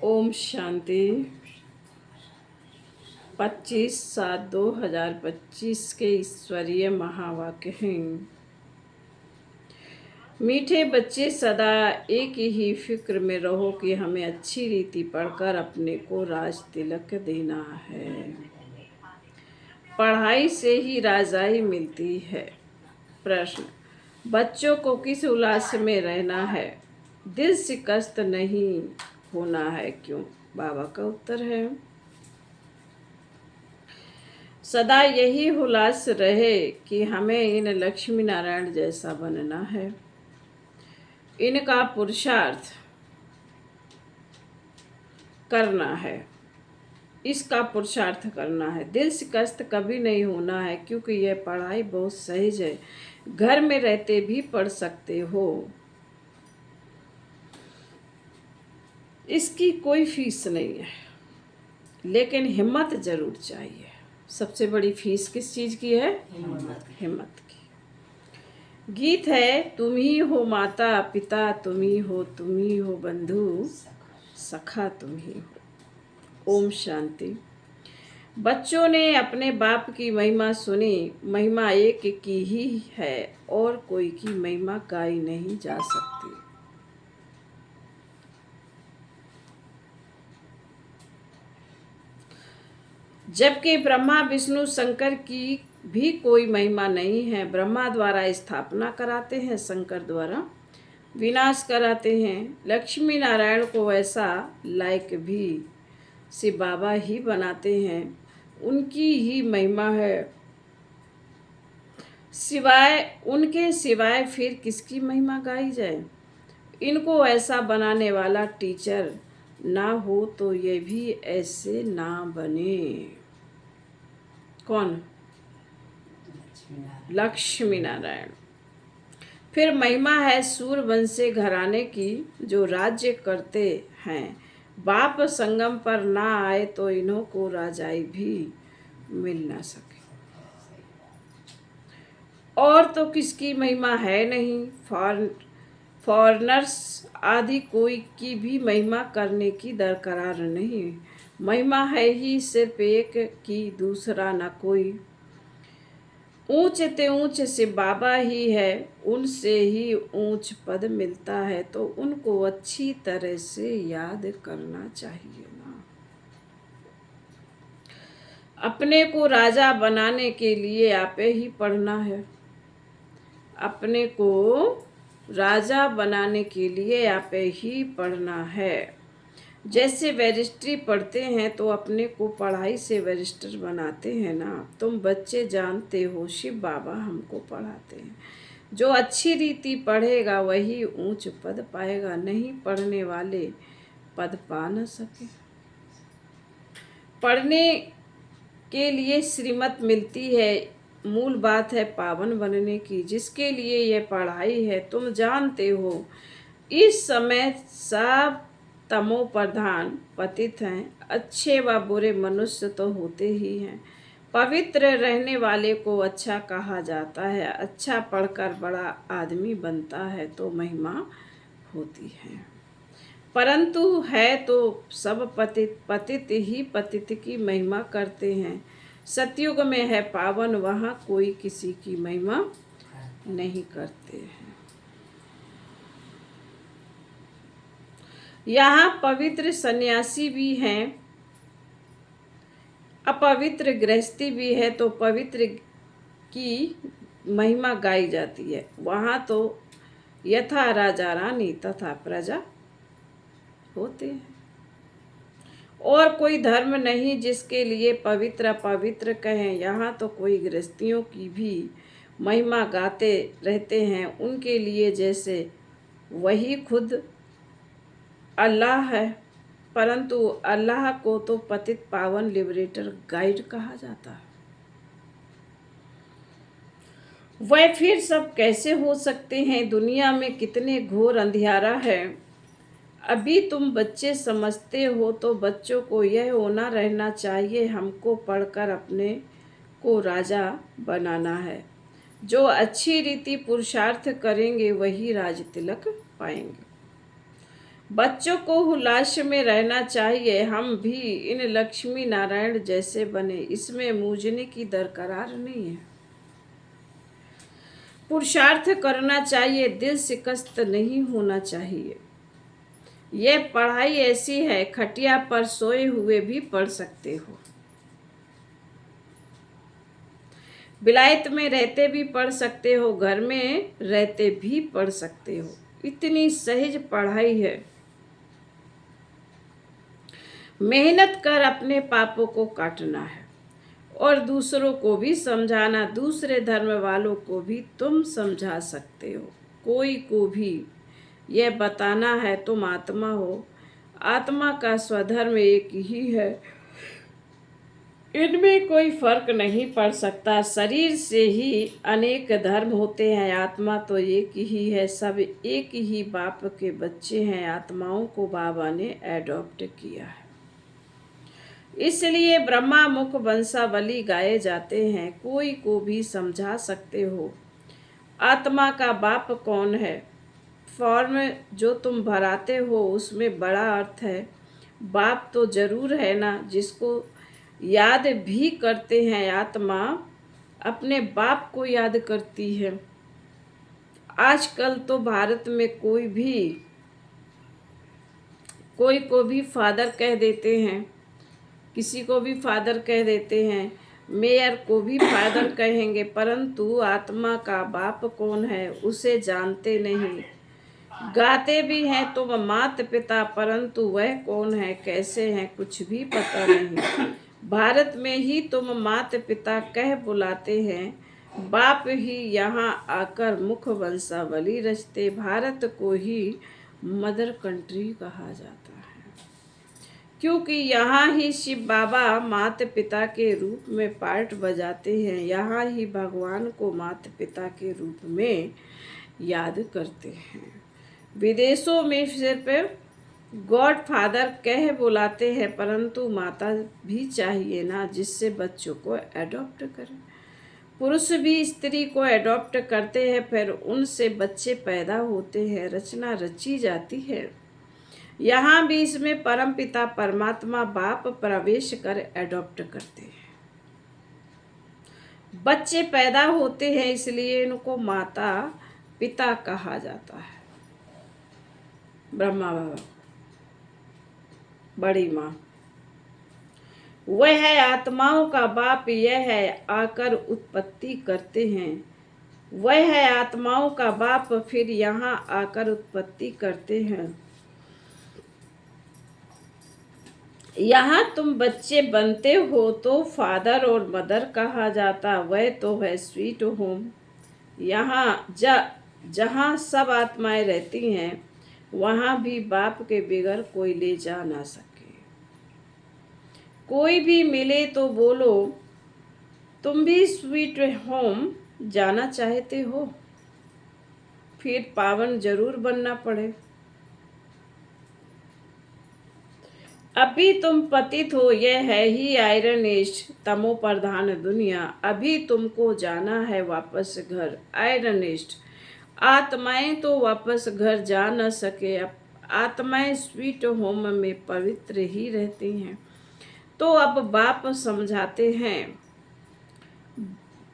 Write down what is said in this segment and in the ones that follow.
ओम शांति। 25/7/2025 के ईश्वरीय महावाक्य हैं। मीठे बच्चे, सदा एक ही फिक्र में रहो कि हमें अच्छी रीति पढ़कर अपने को राज तिलक देना है। पढ़ाई से ही राजाई मिलती है। प्रश्न: बच्चों को किस उल्लास में रहना है? दिल शिकस्त नहीं होना है, क्यों? बाबा का उत्तर है, सदा यही उल्लास रहे कि हमें इन लक्ष्मी नारायण जैसा बनना है। इनका पुरुषार्थ करना है, इसका पुरुषार्थ करना है। दिल शिकस्त कभी नहीं होना है, क्योंकि यह पढ़ाई बहुत सहज है। घर में रहते भी पढ़ सकते हो। इसकी कोई फीस नहीं है, लेकिन हिम्मत जरूर चाहिए। सबसे बड़ी फीस किस चीज की है? हिम्मत की। गीत है, तुम ही हो माता पिता, तुम ही हो बंधु सखा, तुम ही हो। ओम शांति। बच्चों ने अपने बाप की महिमा सुनी। महिमा एक की ही है और कोई की महिमा गाई नहीं जा सकती। जबकि ब्रह्मा विष्णु शंकर की भी कोई महिमा नहीं है। ब्रह्मा द्वारा स्थापना कराते हैं, शंकर द्वारा विनाश कराते हैं। लक्ष्मी नारायण को ऐसा लायक भी शिव बाबा ही बनाते हैं, उनकी ही महिमा है। उनके सिवाय फिर किसकी महिमा गाई जाए? इनको ऐसा बनाने वाला टीचर ना हो तो ये भी ऐसे ना बने। कौन? लक्ष्मी नारायण। फिर महिमा है सूर्यवंशी घराने की, जो राज्य करते हैं। बाप संगम पर ना आए तो इन्हों को राजाई भी मिल ना सके। और तो किसकी महिमा है नहीं। फॉरनर्स आदि कोई की भी महिमा करने की दरकार नहीं। महिमा है ही सिर्फ एक की, दूसरा न कोई। ऊंच ते ऊंच से बाबा ही है, उनसे ही ऊंच पद मिलता है, तो उनको अच्छी तरह से याद करना चाहिए ना। अपने को राजा बनाने के लिए आपे ही पढ़ना है। अपने को राजा बनाने के लिए आपे ही पढ़ना है। जैसे बैरिस्ट्री पढ़ते हैं तो अपने को पढ़ाई से बैरिस्टर बनाते हैं ना। तुम बच्चे जानते हो, शिव बाबा हमको पढ़ाते हैं। जो अच्छी रीति पढ़ेगा वही ऊंच पद पाएगा, नहीं पढ़ने वाले पद पा न सके। पढ़ने के लिए श्रीमत मिलती है, मूल बात है पावन बनने की, जिसके लिए यह पढ़ाई है। तुम जानते हो इस समय सब तमो प्रधान पतित हैं। अच्छे व बुरे मनुष्य तो होते ही हैं। पवित्र रहने वाले को अच्छा कहा जाता है। अच्छा पढ़कर बड़ा आदमी बनता है तो महिमा होती है। परंतु है तो सब पतित ही पतित की महिमा करते हैं। सतयुग में है पावन, वहाँ कोई किसी की महिमा नहीं करते हैं। यहाँ पवित्र सन्यासी भी हैं, अपवित्र गृहस्थी भी है, तो पवित्र की महिमा गाई जाती है। वहाँ तो यथा राजा रानी तथा प्रजा होते हैं। और कोई धर्म नहीं जिसके लिए पवित्र अपवित्र कहें। यहाँ तो कोई गृहस्थियों की भी महिमा गाते रहते हैं, उनके लिए जैसे वही खुद अल्लाह है। परंतु अल्लाह को तो पतित पावन लिबरेटर गाइड कहा जाता है। वह फिर सब कैसे हो सकते हैं? दुनिया में कितने घोर अंधियारा है। अभी तुम बच्चे समझते हो तो बच्चों को यह होना रहना चाहिए, हमको पढ़कर अपने को राजा बनाना है। जो अच्छी रीति पुरुषार्थ करेंगे वही राज तिलक पाएंगे। बच्चों को उल्लास में रहना चाहिए। हम भी इन लक्ष्मी नारायण जैसे बने, इसमें मूझने की दरकार नहीं है। पुरुषार्थ करना चाहिए, दिल शिकस्त नहीं होना चाहिए। यह पढ़ाई ऐसी है, खटिया पर सोए हुए भी पढ़ सकते हो, विलायत में रहते भी पढ़ सकते हो, घर में रहते भी पढ़ सकते हो। इतनी सहज पढ़ाई है। मेहनत कर अपने पापों को काटना है और दूसरों को भी समझाना। दूसरे धर्म वालों को भी तुम समझा सकते हो, कोई को भी यह बताना है तुम आत्मा हो, आत्मा का स्वधर्म एक ही है, इनमें कोई फर्क नहीं पड़ सकता। शरीर से ही अनेक धर्म होते हैं, आत्मा तो एक ही है। सब एक ही बाप के बच्चे हैं। आत्माओं को बाबा ने एडॉप्ट किया है, इसलिए ब्रह्मा मुख वंशावली गाए जाते हैं। कोई को भी समझा सकते हो आत्मा का बाप कौन है। फॉर्म जो तुम भराते हो उसमें बड़ा अर्थ है। बाप तो जरूर है ना, जिसको याद भी करते हैं। आत्मा अपने बाप को याद करती है। आजकल तो भारत में कोई को भी फादर कह देते हैं, किसी को भी फादर कह देते हैं, मेयर को भी फादर कहेंगे, परंतु आत्मा का बाप कौन है उसे जानते नहीं। गाते भी हैं तुम माता पिता, परंतु वह कौन है, कैसे हैं, कुछ भी पता नहीं। भारत में ही तुम माता पिता कह बुलाते हैं, बाप ही यहाँ आकर मुख वंशावली रचते। भारत को ही मदर कंट्री कहा जाता है, क्योंकि यहाँ ही शिव बाबा माता पिता के रूप में पार्ट बजाते हैं। यहाँ ही भगवान को माता पिता के रूप में याद करते हैं। विदेशों में सिर्फ गॉड फादर कह बुलाते हैं, परंतु माता भी चाहिए ना, जिससे बच्चों को एडॉप्ट करें। पुरुष भी स्त्री को एडॉप्ट करते हैं, फिर उनसे बच्चे पैदा होते हैं, रचना रची जाती है। यहाँ भी इसमें परम पिता परमात्मा बाप प्रवेश कर एडॉप्ट करते हैं। बच्चे पैदा होते हैं, इसलिए इनको माता पिता कहा जाता है। ब्रह्मा बाबा, बड़ी माँ, वह है आत्माओं का बाप। यह है आकर उत्पत्ति करते हैं। वह है आत्माओं का बाप, फिर यहाँ आकर उत्पत्ति करते हैं। यहाँ तुम बच्चे बनते हो तो फादर और मदर कहा जाता, वह तो है स्वीट होम। यहाँ जहाँ सब आत्माएं रहती हैं, वहाँ भी बाप के बिगर कोई ले जा ना सके। कोई भी मिले तो बोलो तुम भी स्वीट होम जाना चाहते हो, फिर पावन जरूर बनना पड़े। अभी तुम पतित हो, यह है ही आयरन एज, तमो प्रधान दुनिया। अभी तुमको जाना है वापस घर, आयरन एज। आत्माएं तो वापस घर जा न सके। आत्माएं स्वीट होम में पवित्र ही रहती हैं। तो अब बाप समझाते हैं,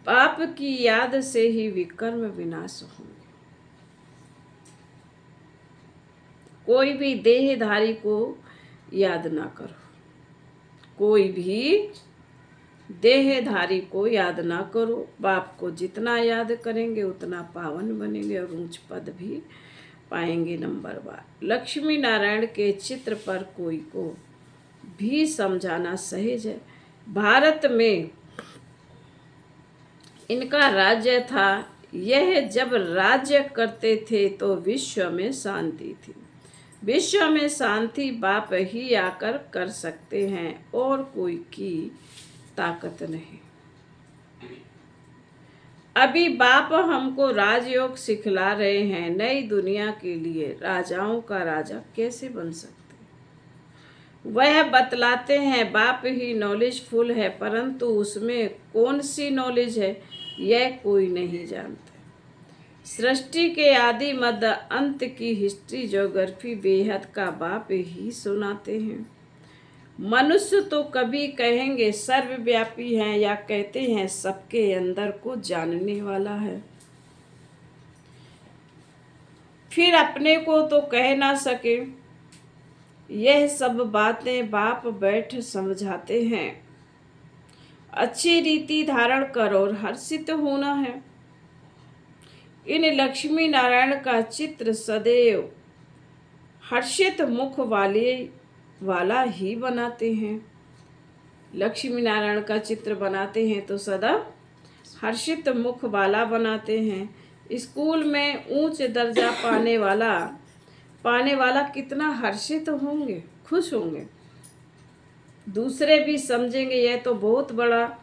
बाप की याद से ही विकर्म विनाश होंगे। कोई भी देहधारी को याद ना करो, कोई भी देहधारी को याद ना करो। बाप को जितना याद करेंगे उतना पावन बनेंगे और ऊंच पद भी पाएंगे। नंबर 1, लक्ष्मी नारायण के चित्र पर कोई को भी समझाना सहज है। भारत में इनका राज्य था। यह जब राज्य करते थे तो विश्व में शांति थी। विश्व में शांति बाप ही आकर कर सकते हैं, और कोई की ताकत नहीं। अभी बाप हमको राजयोग सिखला रहे हैं। नई दुनिया के लिए राजाओं का राजा कैसे बन सकते, वह बतलाते हैं। बाप ही नॉलेजफुल है, परंतु उसमें कौन सी नॉलेज है यह कोई नहीं जानता। सृष्टि के आदि मध्य अंत की हिस्ट्री ज्योग्राफी बेहद का बाप ही सुनाते हैं। मनुष्य तो कभी कहेंगे सर्वव्यापी है या कहते हैं सबके अंदर को जानने वाला है। फिर अपने को तो कह ना सके। यह सब बातें बाप बैठ समझाते हैं। अच्छी रीति धारण कर और हर्षित होना है। इन लक्ष्मी नारायण का चित्र सदैव हर्षित मुख वाला ही बनाते हैं। लक्ष्मी नारायण का चित्र बनाते हैं तो सदा हर्षित मुख वाला बनाते हैं। स्कूल में उच्च दर्जा पाने वाला कितना हर्षित होंगे, खुश होंगे। दूसरे भी समझेंगे यह तो बहुत बड़ा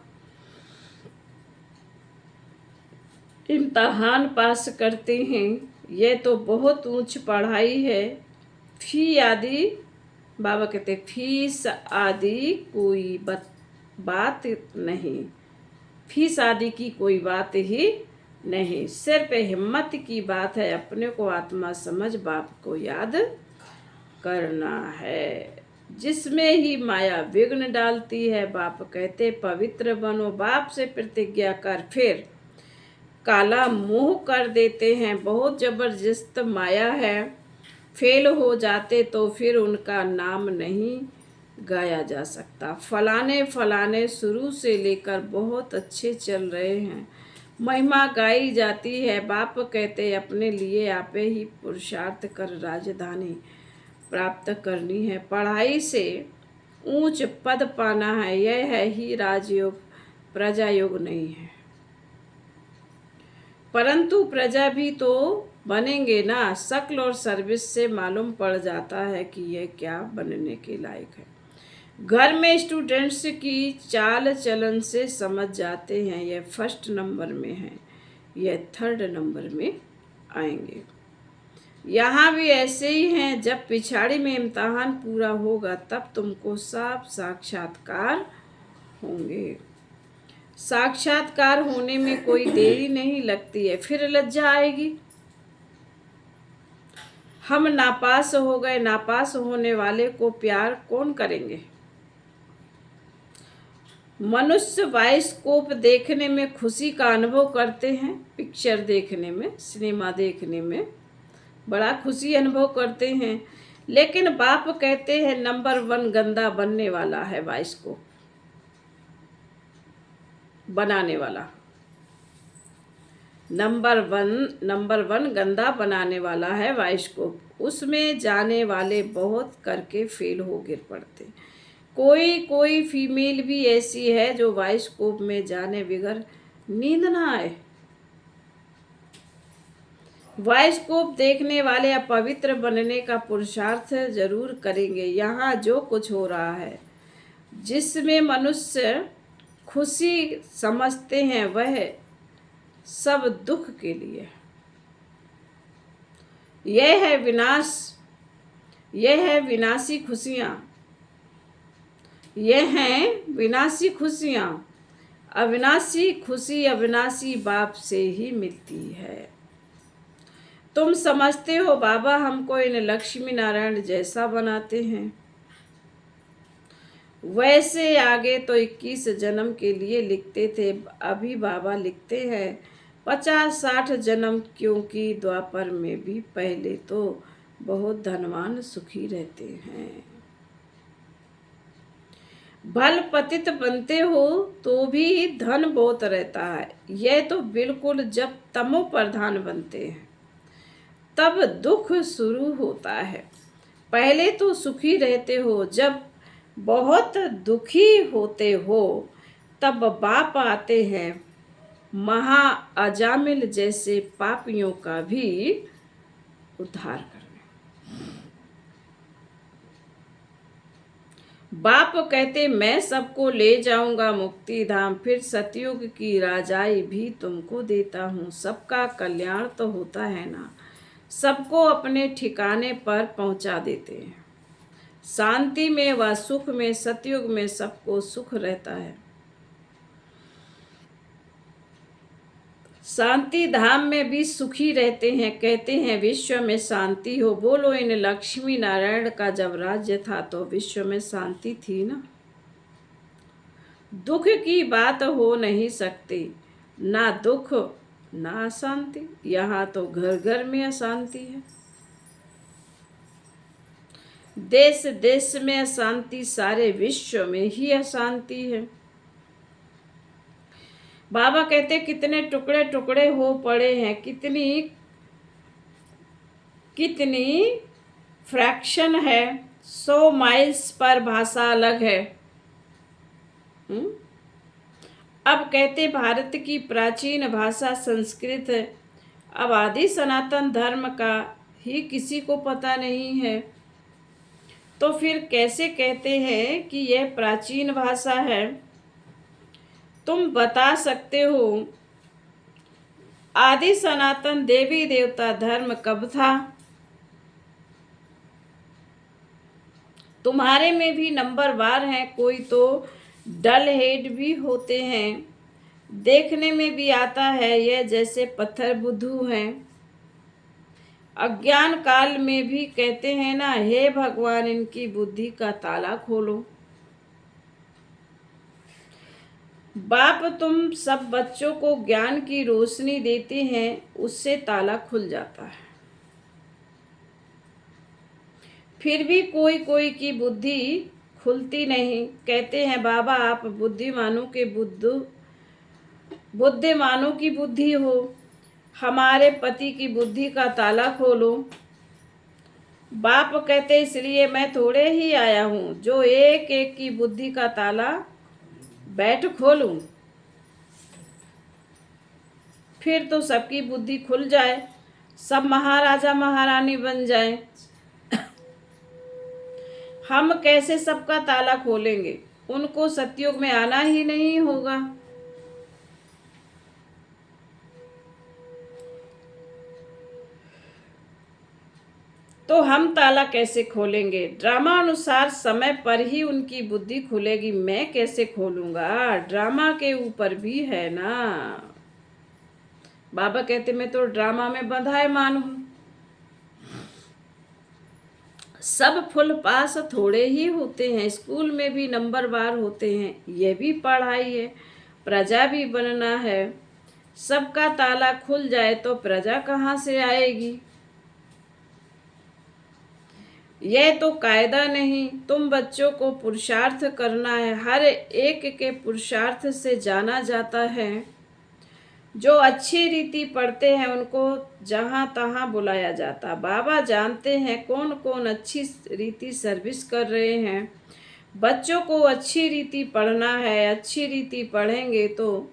इम्तहान पास करते हैं, यह तो बहुत ऊंच पढ़ाई है। फी आदि बाबा कहते फीस आदि कोई बात नहीं, फीस आदि की कोई बात ही नहीं, सिर्फ हिम्मत की बात है। अपने को आत्मा समझ बाप को याद करना है, जिसमें ही माया विघ्न डालती है। बाप कहते पवित्र बनो, बाप से प्रतिज्ञा कर, फिर काला मुंह कर देते हैं। बहुत जबरदस्त माया है, फेल हो जाते तो फिर उनका नाम नहीं गाया जा सकता। फलाने शुरू से लेकर बहुत अच्छे चल रहे हैं, महिमा गाई जाती है। बाप कहते अपने लिए आपे ही पुरुषार्थ कर राजधानी प्राप्त करनी है। पढ़ाई से ऊंच पद पाना है, यह है ही राजयोग, प्रजा योग नहीं है। परंतु प्रजा भी तो बनेंगे ना। शक्ल और सर्विस से मालूम पड़ जाता है कि यह क्या बनने के लायक है। घर में स्टूडेंट्स की चाल चलन से समझ जाते हैं यह फर्स्ट नंबर में है, यह थर्ड नंबर में आएंगे। यहाँ भी ऐसे ही हैं। जब पिछाड़ी में इम्तहान पूरा होगा तब तुमको साफ साक्षात्कार होंगे। साक्षात्कार होने में कोई देरी नहीं लगती है, फिर लज्जा आएगी। हम नापास हो गए, नापास होने वाले को प्यार कौन करेंगे। मनुष्य बाइस्कोप देखने में खुशी का अनुभव करते हैं, पिक्चर देखने में, सिनेमा देखने में बड़ा खुशी अनुभव करते हैं। लेकिन बाप कहते हैं नंबर 1 गंदा बनने वाला है बाइस्कोप बनाने वाला। नंबर वन गंदा बनाने वाला है बाइस्कोप। उसमें जाने वाले बहुत करके फेल हो गिर पड़ते। कोई फीमेल भी ऐसी है जो बाइस्कोप में जाने बगैर नींद ना आए। बाइस्कोप देखने वाले अपवित्र बनने का पुरुषार्थ जरूर करेंगे। यहाँ जो कुछ हो रहा है जिसमें मनुष्य खुशी समझते हैं वह सब दुख के लिए। यह है विनाशी खुशियाँ, यह हैं विनाशी खुशियाँ। अविनाशी खुशी अविनाशी बाप से ही मिलती है। तुम समझते हो बाबा हमको इन लक्ष्मी नारायण जैसा बनाते हैं, वैसे आगे तो 21 जन्म के लिए लिखते थे, अभी बाबा लिखते हैं 50-60 जन्म, क्योंकि द्वापर में भी पहले तो बहुत धनवान सुखी रहते हैं। भल पतित बनते हो तो भी धन बहुत रहता है। यह तो बिल्कुल जब तमो प्रधान बनते हैं तब दुख शुरू होता है। पहले तो सुखी रहते हो, जब बहुत दुखी होते हो तब बाप आते हैं महा अजामिल जैसे पापियों का भी उद्धार करने। बाप कहते मैं सबको ले जाऊंगा मुक्ति धाम, फिर सतयुग की राजाई भी तुमको देता हूँ। सबका कल्याण तो होता है ना, सबको अपने ठिकाने पर पहुंचा देते हैं। शांति में व सुख में सतयुग में सबको सुख रहता है। शांति धाम में भी सुखी रहते हैं। कहते हैं विश्व में शांति हो। बोलो इन लक्ष्मी नारायण का जब राज्य था तो विश्व में शांति थी ना। दुख की बात हो नहीं सकती, ना दुख ना अशांति। यहाँ तो घर घर में अशांति है। देश देश में अशांति, सारे विश्व में ही अशांति है। बाबा कहते कितने टुकड़े टुकड़े हो पड़े हैं, कितनी कितनी फ्रैक्शन है, 100 माइल्स पर भाषा अलग है। अब कहते भारत की प्राचीन भाषा संस्कृत है। अब आदि सनातन धर्म का ही किसी को पता नहीं है, तो फिर कैसे कहते हैं कि यह प्राचीन भाषा है? तुम बता सकते हो आदि सनातन देवी देवता धर्म कब था? तुम्हारे में भी नंबरवार हैं, कोई तो डल हेड भी होते हैं। देखने में भी आता है यह जैसे पत्थर बुद्धू हैं। अज्ञान काल में भी कहते हैं ना, हे भगवान इनकी बुद्धि का ताला खोलो। बाप तुम सब बच्चों को ज्ञान की रोशनी देते हैं, उससे ताला खुल जाता है। फिर भी कोई कोई की बुद्धि खुलती नहीं। कहते हैं बाबा आप बुद्धिमानों की बुद्धि हो, हमारे पति की बुद्धि का ताला खोलो। बाप कहते इसलिए मैं थोड़े ही आया हूँ जो एक एक की बुद्धि का ताला बैठ खोलूं, फिर तो सबकी बुद्धि खुल जाए, सब महाराजा महारानी बन जाएं। हम कैसे सबका ताला खोलेंगे? उनको सतयुग में आना ही नहीं होगा। तो हम ताला कैसे खोलेंगे? ड्रामा अनुसार समय पर ही उनकी बुद्धि खुलेगी। मैं कैसे खोलूंगा? ड्रामा के ऊपर भी है ना। बाबा कहते मैं तो ड्रामा में बंधायमान हूं। सब फुल पास थोड़े ही होते हैं, स्कूल में भी नंबरवार होते हैं। यह भी पढ़ाई है, प्रजा भी बनना है। सबका ताला खुल जाए तो प्रजा कहाँ से आएगी? यह तो कायदा नहीं। तुम बच्चों को पुरुषार्थ करना है, हर एक के पुरुषार्थ से जाना जाता है। जो अच्छी रीति पढ़ते हैं उनको जहाँ तहाँ बुलाया जाता। बाबा जानते हैं कौन कौन अच्छी रीति सर्विस कर रहे हैं। बच्चों को अच्छी रीति पढ़ना है, अच्छी रीति पढ़ेंगे तो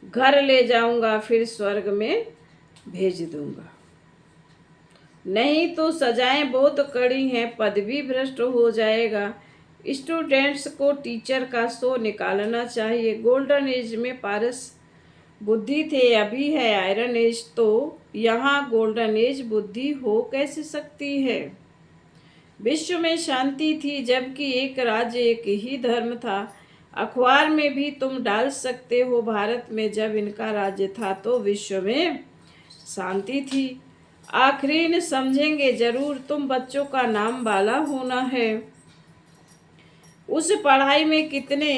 घर ले जाऊंगा, फिर स्वर्ग में भेज दूंगा। नहीं तो सजाएं बहुत कड़ी हैं, पदवी भ्रष्ट हो जाएगा। स्टूडेंट्स को टीचर का शो निकालना चाहिए। गोल्डन एज में पारस बुद्धि थे, अभी है आयरन एज, तो यहाँ गोल्डन एज बुद्धि हो कैसे सकती है? विश्व में शांति थी जबकि एक राज्य एक ही धर्म था। अखबार में भी तुम डाल सकते हो, भारत में जब इनका राज्य था तो विश्व में शांति थी। आखिरीन समझेंगे जरूर, तुम बच्चों का नाम वाला होना है। उस पढ़ाई में कितने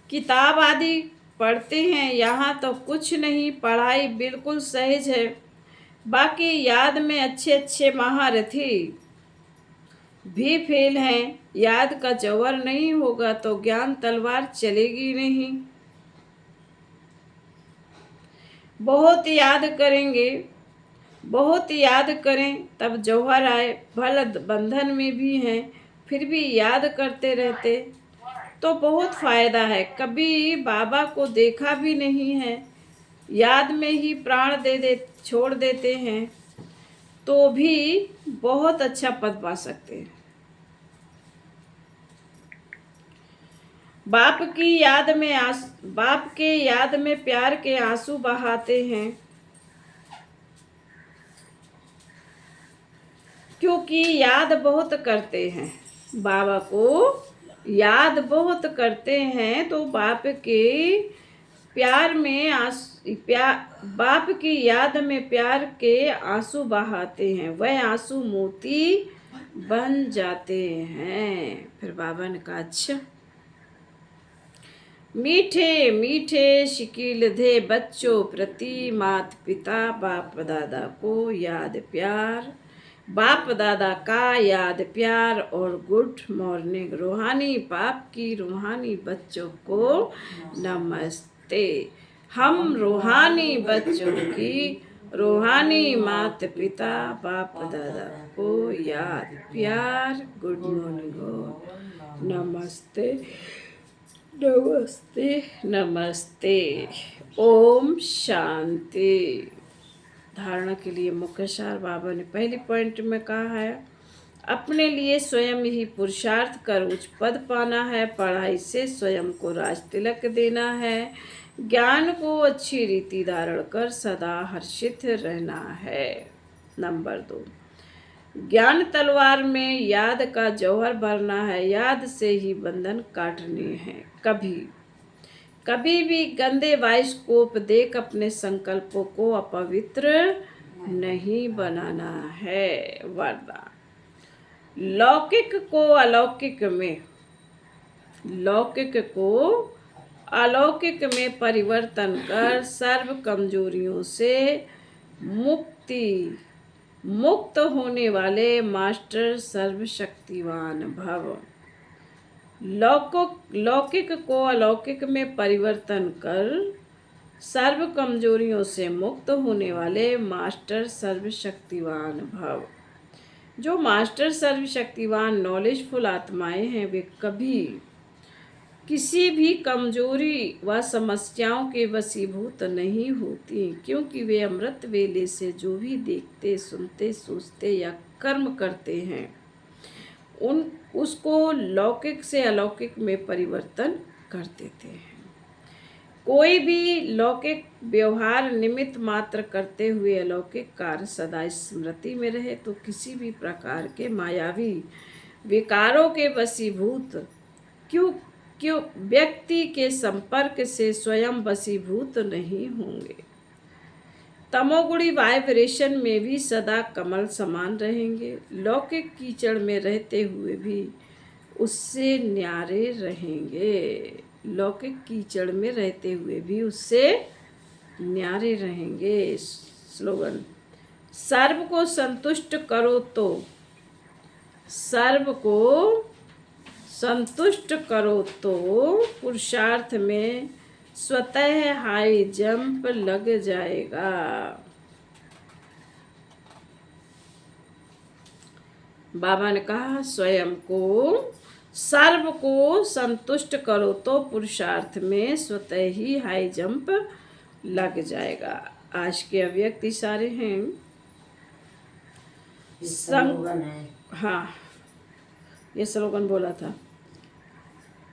किताब आदि पढ़ते हैं, यहाँ तो कुछ नहीं, पढ़ाई बिल्कुल सहज है। बाकी याद में अच्छे अच्छे महारथी भी फेल हैं। याद का जौहर नहीं होगा तो ज्ञान तलवार चलेगी नहीं। बहुत याद करेंगे, बहुत याद करें तब जौहर आए। भल बंधन में भी हैं, फिर भी याद करते रहते तो बहुत फायदा है। कभी बाबा को देखा भी नहीं है, याद में ही प्राण दे छोड़ देते हैं तो भी बहुत अच्छा पद पा सकते हैं। बाप के याद में प्यार के आंसू बहाते हैं, क्योंकि याद बहुत करते हैं। बाबा को याद बहुत करते हैं तो बाप के प्यार में बाप की याद में प्यार के आंसू बहाते हैं, वह आंसू मोती बन जाते हैं। फिर बाबा ने कहा अच्छा, मीठे मीठे शिकील धे बच्चों प्रति मात पिता बाप दादा को याद प्यार, बाप दादा का याद प्यार और गुड मॉर्निंग। रूहानी बाप की रूहानी बच्चों को नमस्ते। हम रूहानी बच्चों की रूहानी माता पिता बाप दादा को याद प्यार, गुड मॉर्निंग और नमस्ते नमस्ते नमस्ते। ओम शांति। धारणा के लिए मुख्य सार बाबा ने पहली पॉइंट में कहा है, अपने लिए स्वयं ही पुरुषार्थ कर उच्च पद पाना है, पढ़ाई से स्वयं को राज तिलक देना है, ज्ञान को अच्छी रीति धारण कर सदा हर्षित रहना है। नंबर 2, ज्ञान तलवार में याद का जौहर भरना है, याद से ही बंधन काटने हैं। कभी भी गंदे बाइस्कोप देख अपने संकल्पों को अपवित्र नहीं बनाना है। वरदान, लौकिक को अलौकिक में परिवर्तन कर सर्व कमजोरियों से मुक्त होने वाले मास्टर सर्वशक्तिवान भव। लौकिक को अलौकिक में परिवर्तन कर सर्व कमजोरियों से मुक्त होने वाले मास्टर सर्वशक्तिवान भव। जो मास्टर सर्वशक्तिवान नॉलेजफुल आत्माएं हैं, वे कभी किसी भी कमजोरी व समस्याओं के वशीभूत नहीं होती, क्योंकि वे अमृत वेले से जो भी देखते, सुनते, सोचते या कर्म करते हैं, उसको लौकिक से अलौकिक में परिवर्तन कर देते हैं। कोई भी लौकिक व्यवहार निमित्त मात्र करते हुए अलौकिक कार्य सदा स्मृति में रहे तो किसी भी प्रकार के मायावी विकारों के वशीभूत क्यों व्यक्ति के संपर्क से स्वयं वशीभूत नहीं होंगे। तमोगुणी वाइब्रेशन में भी सदा कमल समान रहेंगे, लौकिक कीचड़ में रहते हुए भी उससे न्यारे रहेंगे। लौकिक कीचड़ में रहते हुए भी उससे न्यारे रहेंगे। स्लोगन, सर्व को संतुष्ट करो तो पुरुषार्थ में स्वतः हाई जंप लग जाएगा। बाबा ने कहा, स्वयं को सर्व को संतुष्ट करो तो पुरुषार्थ में स्वतः ही हाई जंप लग जाएगा। आज के अव्यक्त इशारे हैं। हाँ, ये स्लोगन बोला था।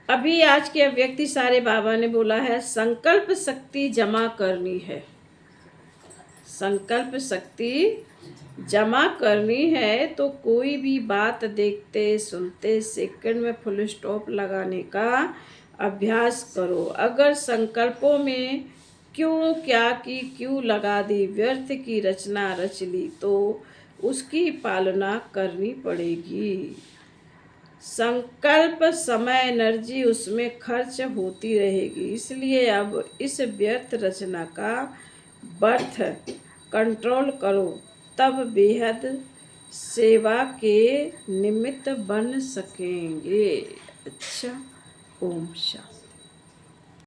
अभी आज के अव्यक्त इशारे बाबा ने बोला है, संकल्प शक्ति जमा करनी है। संकल्प शक्ति जमा करनी है तो कोई भी बात देखते सुनते सेकंड में फुल स्टॉप लगाने का अभ्यास करो। अगर संकल्पों में क्यों, क्या की, क्यों लगा दी, व्यर्थ की रचना रच ली तो उसकी पालना करनी पड़ेगी। संकल्प, समय, एनर्जी उसमें खर्च होती रहेगी, इसलिए अब इस व्यर्थ रचना का बर्थ कंट्रोल करो, तब बेहद सेवा के निमित्त बन सकेंगे। अच्छा, ओम शांति।